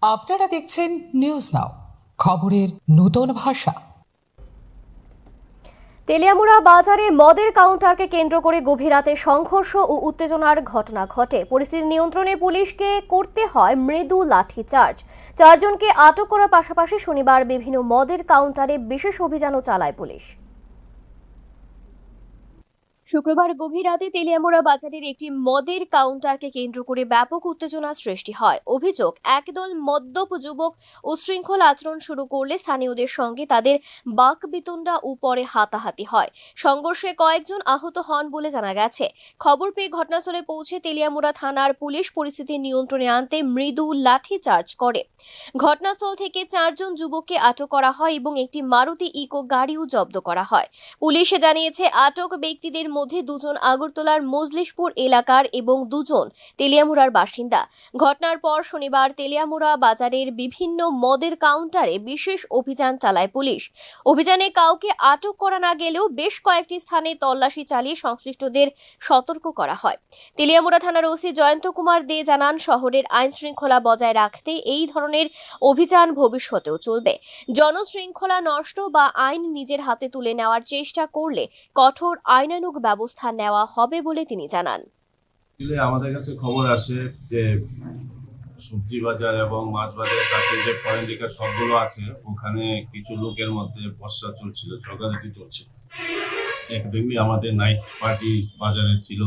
আপনারা দেখছেন news now, খবরের নতুন ভাষা। তেলিয়ামুড়া বাজারে মদের কাউন্টারকে কেন্দ্র করে গভীর রাতে সংঘর্ষ ও উত্তেজনার ঘটনা ঘটে। পরিস্থিতি নিয়ন্ত্রণে পুলিশকে করতে হয় মৃদু লাঠিচার্জ। 4 জনকে আটক করার পাশাপাশি শনিবার বিভিন্ন মদের কাউন্টারে বিশেষ অভিযানও চালায় পুলিশ। শুক্রবার গভীর রাতে তেলিয়ামুড়া বাজারের একটি মদের কাউন্টারকে কেন্দ্র করে ব্যাপক উত্তেজনা সৃষ্টি হয়। অভিযোগ, একদল মদ্যপ যুবক উচ্ছৃঙ্খল আচরণ শুরু করলে স্থানীয়দের সঙ্গে তাদের বাকবিতণ্ডা ও পরে হাতাহাতি হয়। সংঘর্ষে কয়েকজন আহত হন বলে জানা গেছে। খবর পেয়ে ঘটনাস্থলে পৌঁছে তেলিয়ামুড়া থানার পুলিশ পরিস্থিতি নিয়ন্ত্রণে আনতে মৃদু লাঠিচার্জ করে। ঘটনাস্থল থেকে 4 জন যুবককে আটক করা হয় এবং একটি মারুতি ইকো গাড়িও জব্দ করা হয়। পুলিশ জানিয়েছে, আটক ব্যক্তিদের মধ্যে 2 জন আগরতলার মজলিশপুর এলাকার এবং 2 জন তেলিয়ামুড়ার বাসিন্দা। ঘটনার পর শনিবার তেলিয়ামুড়া বাজারের বিভিন্ন মদের কাউন্টারে বিশেষ অভিযান চালায় পুলিশ। অভিযানে কাউকে আটক করা না গেলেও বেশ কয়েকটি স্থানে তল্লাশি চালিয়ে সংশ্লিষ্টদের সতর্ক করা হয়। তেলিয়ামুড়া থানার ওসি জয়ন্ত কুমার দে জানান, শহরের আইন শৃঙ্খলা বজায় রাখতে এই ধরনের অভিযান ভবিষ্যতেও চলবে। জনশৃঙ্খলা নষ্ট বা আইন নিজের হাতে তুলে নেওয়ার চেষ্টা করলে কঠোর আইনানুগ ব্যবস্থা নেওয়া হবে বলে তিনি জানান। আমাদের কাছে খবর আসে যে সবজি বাজার এবং মাছ বাজারের কাছে যে ফরেন লিকার সবগুলো আছে, ওখানে কিছু লোকের মধ্যে বর্ষা চলছিল, ঝগড়াঝাটি চলছিল। একদমই আমাদের নাইট পার্টি বাজারে ছিল,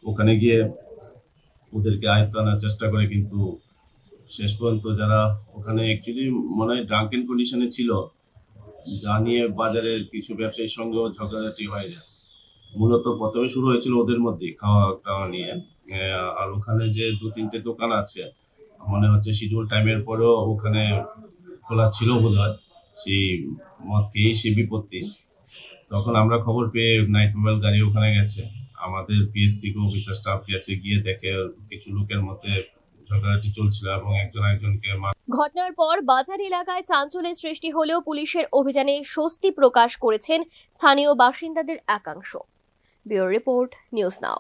ওখানে গিয়ে ওদেরকে আয়ত্ত আনার চেষ্টা করে, কিন্তু শেষ পর্যন্ত যারা ওখানে অ্যাকচুয়ালি মনে হয় ড্রাঙ্কেন কন্ডিশনে ছিল, যা নিয়ে বাজারের কিছু ব্যবসায়ীর সঙ্গেও ঝগড়াঝাটি হয়ে যায়। মূলত প্রথমে শুরু হয়েছিল ওদের মধ্যে খাওয়া দাওয়া নিয়ে। আর ওখানে যে 2-3টে দোকান আছে, মনে হচ্ছে শিডিউল টাইমের পরেও ওখানে খোলা ছিল বোধহয়, সেই মদ খেয়েই সে বিপত্তি। তখন আমরা খবর পেয়ে নাইট মোবাইল গাড়ি ওখানে গেছে, আমাদের পিএস থেকে অফিসার স্টাফ গেছে, গিয়ে দেখে কিছু লোকের মধ্যে ঝগড়াঝাটি চলছিল এবং একজনকে ঘটনার পর বাজার এলাকায় চাঞ্চল্যের সৃষ্টি হলেও পুলিশের অভিযানে স্বস্তি প্রকাশ করেছেন স্থানীয় বাসিন্দাদের একাংশ। Bureau report, news now.